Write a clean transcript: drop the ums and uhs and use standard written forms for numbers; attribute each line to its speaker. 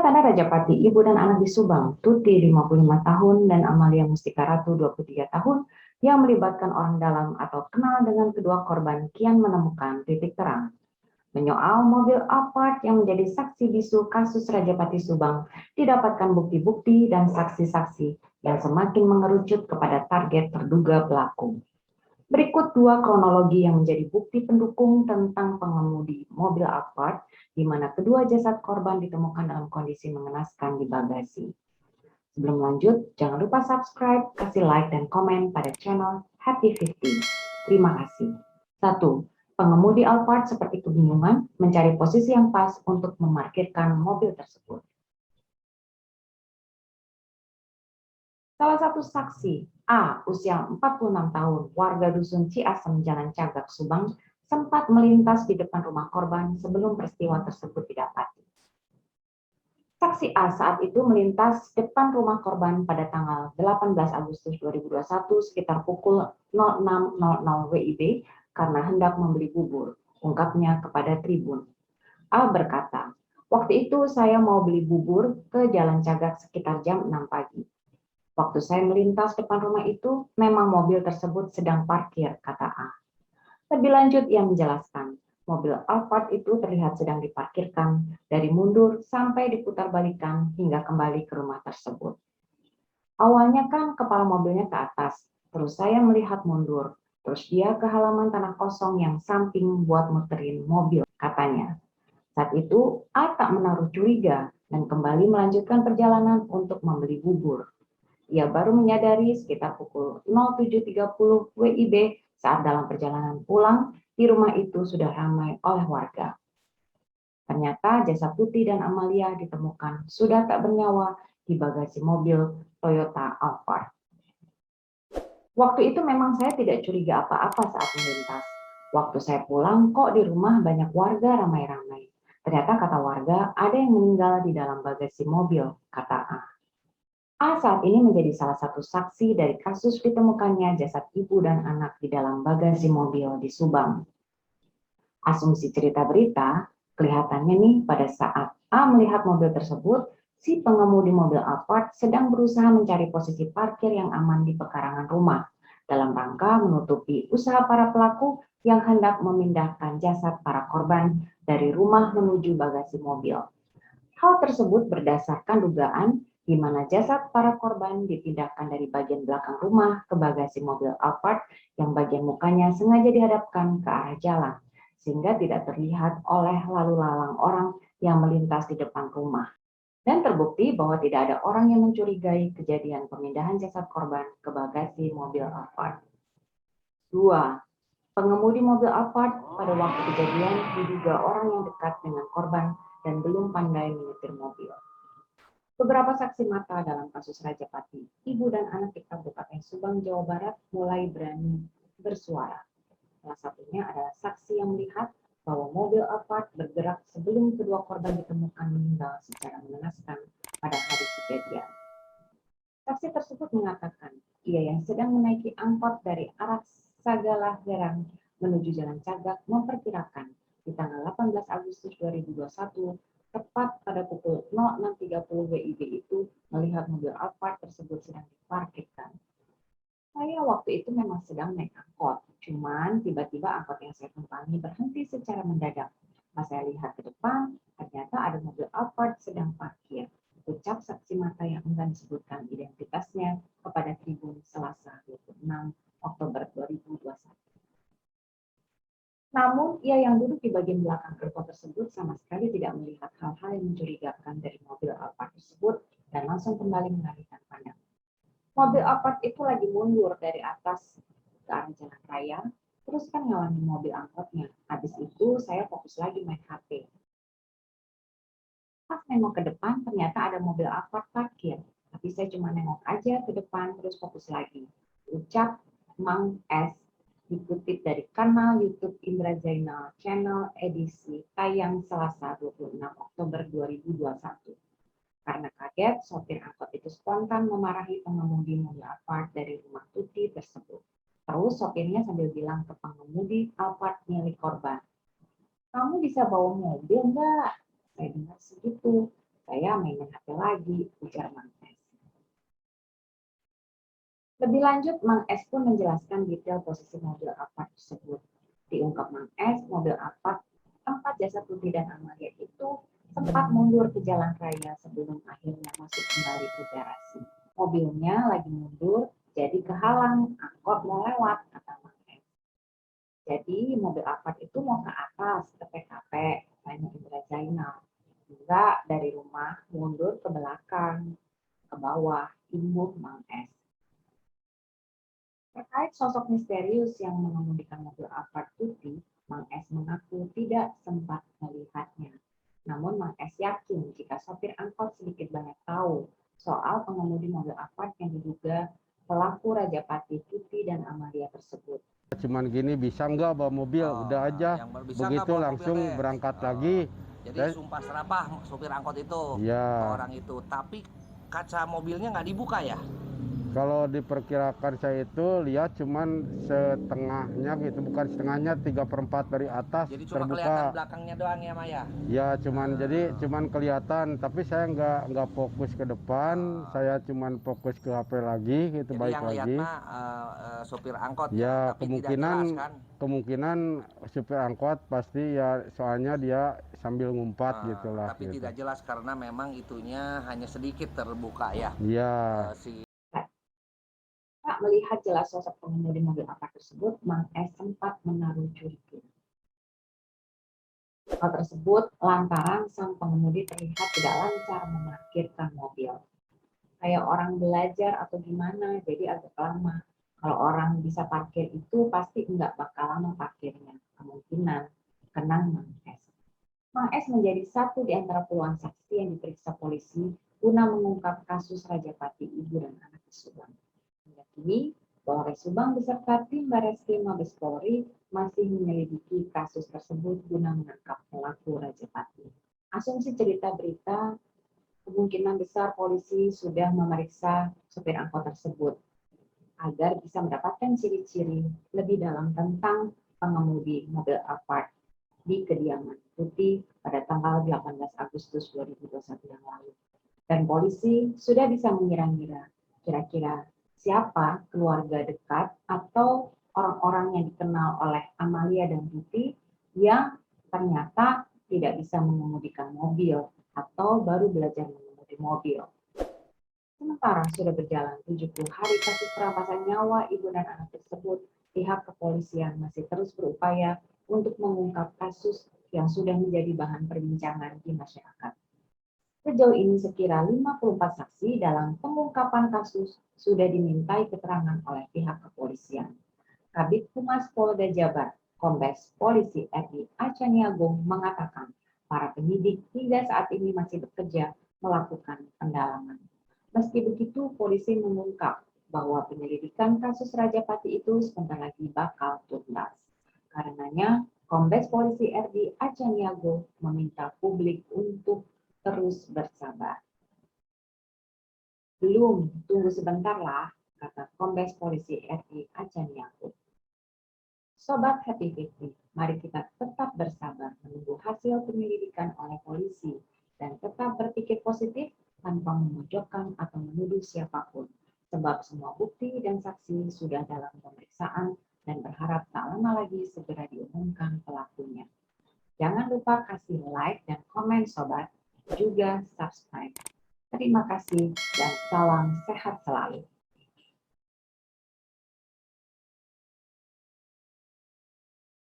Speaker 1: Tanda Rajapati, ibu dan anak di Subang, Tuti 55 tahun dan Amalia Mustika Ratu 23 tahun yang melibatkan orang dalam atau kenal dengan kedua korban kian menemukan titik terang. Menyoal mobil Alphard yang menjadi saksi bisu kasus Rajapati Subang, didapatkan bukti-bukti dan saksi-saksi yang semakin mengerucut kepada target terduga pelaku. Berikut dua kronologi yang menjadi bukti pendukung tentang pengemudi mobil Alphard, di mana kedua jasad korban ditemukan dalam kondisi mengenaskan di bagasi. Sebelum lanjut, jangan lupa subscribe, kasih like, dan komen pada channel Happy 50. Terima kasih. 1. Pengemudi Alphard seperti kebingungan mencari posisi yang pas untuk memarkirkan mobil tersebut. Salah satu saksi, A, usia 46 tahun, warga dusun Ciasem, Jalan Cagak, Subang, sempat melintas di depan rumah korban sebelum peristiwa tersebut didapati. Saksi A saat itu melintas depan rumah korban pada tanggal 18 Agustus 2021 sekitar pukul 06.00 WIB karena hendak membeli bubur, ungkapnya kepada Tribun. A berkata, waktu itu saya mau beli bubur ke Jalan Cagak sekitar jam 6 pagi. Waktu saya melintas depan rumah itu, memang mobil tersebut sedang parkir, kata A. Lebih lanjut, ia menjelaskan, mobil Alphard itu terlihat sedang diparkirkan, dari mundur sampai diputar-balikan hingga kembali ke rumah tersebut. Awalnya kan kepala mobilnya ke atas, terus saya melihat mundur, terus dia ke halaman tanah kosong yang samping buat muterin mobil, katanya. Saat itu, A tak menaruh curiga dan kembali melanjutkan perjalanan untuk membeli bubur. Ia baru menyadari sekitar pukul 07.30 WIB saat dalam perjalanan pulang, di rumah itu sudah ramai oleh warga. Ternyata jasad Tuti dan Amalia ditemukan sudah tak bernyawa di bagasi mobil Toyota Alphard. Waktu itu memang saya tidak curiga apa-apa saat melintas. Waktu saya pulang kok di rumah banyak warga ramai-ramai. Ternyata kata warga ada yang meninggal di dalam bagasi mobil, kata A. A saat ini menjadi salah satu saksi dari kasus ditemukannya jasad ibu dan anak di dalam bagasi mobil di Subang. Asumsi cerita berita, kelihatannya nih pada saat A melihat mobil tersebut, si pengemudi mobil Alphard sedang berusaha mencari posisi parkir yang aman di pekarangan rumah, dalam rangka menutupi usaha para pelaku yang hendak memindahkan jasad para korban dari rumah menuju bagasi mobil. Hal tersebut berdasarkan dugaan di mana jasad para korban dipindahkan dari bagian belakang rumah ke bagasi mobil Alphard yang bagian mukanya sengaja dihadapkan ke arah jalan, sehingga tidak terlihat oleh lalu lalang orang yang melintas di depan rumah. Dan terbukti bahwa tidak ada orang yang mencurigai kejadian pemindahan jasad korban ke bagasi mobil Alphard. 2. Pengemudi mobil Alphard pada waktu kejadian diduga orang yang dekat dengan korban dan belum pandai menyetir mobil. Beberapa saksi mata dalam kasus Rajapati, ibu dan anak di Kabupaten Subang, Jawa Barat mulai berani bersuara. Salah satunya adalah saksi yang melihat bahwa mobil Alphard bergerak sebelum kedua korban ditemukan meninggal secara mengenaskan pada hari kejadian. Saksi tersebut mengatakan, ia yang sedang menaiki angkot dari arah Sagala Herang menuju Jalan Cagak memperkirakan di tanggal 18 Agustus 2021 tepat pada pukul 06.30 WIB itu melihat mobil Alphard tersebut sedang diparkirkan. Saya waktu itu memang sedang naik angkot, cuman tiba-tiba angkot yang saya tumpangi berhenti secara mendadak. Pas saya lihat ke depan, ternyata ada mobil Alphard sedang parkir. Ucap saksi mata yang enggan disebutkan identitasnya kepada Tribun Selasa 26 Oktober 2021. Namun, ia yang duduk di bagian belakang gerbong tersebut sama sekali tidak melihat hal-hal yang mencurigakan dari mobil Alphard tersebut dan langsung kembali mengalihkan pandangan. Mobil Alphard itu lagi mundur dari atas ke arah jalan raya, terus kan ngalamin mobil angkotnya. Habis itu saya fokus lagi main HP. Pas nengok ke depan, ternyata ada mobil Alphard parkir. Tapi saya cuma nengok aja ke depan, terus fokus lagi. Ucap Mang S. Dikutip dari kanal YouTube Indra Zainal Channel edisi tayang Selasa 26 Oktober 2021. Karena kaget, sopir angkot itu spontan memarahi pengemudi mobil Alphard dari rumah Tuti tersebut. Terus sopirnya sambil bilang ke pengemudi Alphard milik korban, "Kamu bisa bawa mobil enggak?" Saya dengar segitu. Saya mainin HP lagi, ujar Mang S. Lebih lanjut, Mang S pun menjelaskan detail posisi mobil Alphard tersebut. Diungkap Mang S, mobil Alphard tempat jasad Tuti dan Amalia itu sempat mundur ke jalan raya sebelum akhirnya masuk kembali ke garasi. Mobilnya lagi mundur, jadi kehalang, angkot mau lewat, kata Mang S. Jadi mobil Alphard itu mau ke atas, ke TKP, tanya Indra Zainal. Enggak, dari rumah mundur ke belakang, ke bawah, imbuh Mang S. Terkait sosok misterius yang mengemudikan mobil Alphard Tuti, Mang S mengaku tidak sempat melihatnya. Namun Mang S yakin jika sopir angkot sedikit banyak tahu soal pengemudi mobil Alphard yang diduga pelaku Rajapati Tuti dan Amalia tersebut.
Speaker 2: Cuman gini, bisa nggak bawa mobil? Udah aja. Begitu langsung berangkat lagi.
Speaker 3: Jadi sumpah serapah sopir angkot itu,
Speaker 2: ya.
Speaker 3: Orang itu. Tapi kaca mobilnya nggak dibuka ya?
Speaker 2: Kalau diperkirakan saya itu lihat cuman setengahnya gitu, bukan setengahnya, 3/4 dari atas
Speaker 3: jadi cuma
Speaker 2: terbuka.
Speaker 3: Kelihatan belakangnya doang ya, Maya?
Speaker 2: Ya, cuman kelihatan, tapi saya nggak fokus ke depan, saya cuman fokus ke HP lagi gitu.
Speaker 3: Jadi
Speaker 2: baik
Speaker 3: yang
Speaker 2: lagi.
Speaker 3: Sopir angkot
Speaker 2: ya,
Speaker 3: tapi
Speaker 2: kemungkinan
Speaker 3: tidak jelas, kan?
Speaker 2: kemungkinan supir angkot pasti ya, soalnya dia sambil ngumpat gitulah.
Speaker 3: Tapi
Speaker 2: gitu.
Speaker 3: tidak jelas karena memang itunya hanya sedikit terbuka ya.
Speaker 2: Iya.
Speaker 1: Tak melihat jelas sosok pengemudi mobil Alphard tersebut, Mang S sempat menaruh curiga. Hal tersebut lantaran sang pengemudi terlihat tidak lancar memarkirkan mobil. Kayak orang belajar atau gimana, jadi agak lama. Kalau orang bisa parkir itu pasti nggak bakal lama parkirnya. Kemungkinan, kenang Mang S. Mang S menjadi satu di antara puluhan saksi yang diperiksa polisi guna mengungkap kasus Rajapati Ibu dan anak di Subang. Hingga kini, Polres Subang beserta tim Bareskrim Mabes Polri masih menyelidiki kasus tersebut guna menangkap pelaku Rajapati. Asumsi cerita berita, kemungkinan besar polisi sudah memeriksa supir angkot tersebut agar bisa mendapatkan ciri-ciri lebih dalam tentang pengemudi mobil Alphard di kediaman Tuti pada tanggal 18 Agustus 2021 yang lalu. Dan polisi sudah bisa mengira-ngira kira-kira siapa keluarga dekat atau orang-orang yang dikenal oleh Amalia dan Tuti yang ternyata tidak bisa mengemudikan mobil atau baru belajar mengemudi mobil. Sementara sudah berjalan 70 hari kasus perampasan nyawa ibu dan anak tersebut, pihak kepolisian masih terus berupaya untuk mengungkap kasus yang sudah menjadi bahan perbincangan di masyarakat. Sejauh ini sekira 54 saksi dalam pengungkapan kasus sudah dimintai keterangan oleh pihak kepolisian. Kabid Humas Polda Jabar, Kombes Polisi RI Acaniagung mengatakan para penyidik hingga saat ini masih bekerja melakukan pendalaman. Meski begitu, polisi mengungkap bahwa penyelidikan kasus Rajapati itu sebentar lagi bakal tuntas. Karenanya, Kombes Polisi RI Acaniagung meminta publik untuk terus bersabar. Belum, tunggu sebentar lah, kata Kombes Polisi RI Acaniagung. Sobat Happy 50, mari kita tetap bersabar menunggu hasil penyelidikan oleh polisi dan tetap berpikir positif tanpa memojokkan atau menuduh siapapun. Sebab semua bukti dan saksi sudah dalam pemeriksaan dan berharap tak lama lagi segera diumumkan pelakunya. Jangan lupa kasih like dan komen sobat, juga subscribe. Terima kasih dan salam sehat selalu.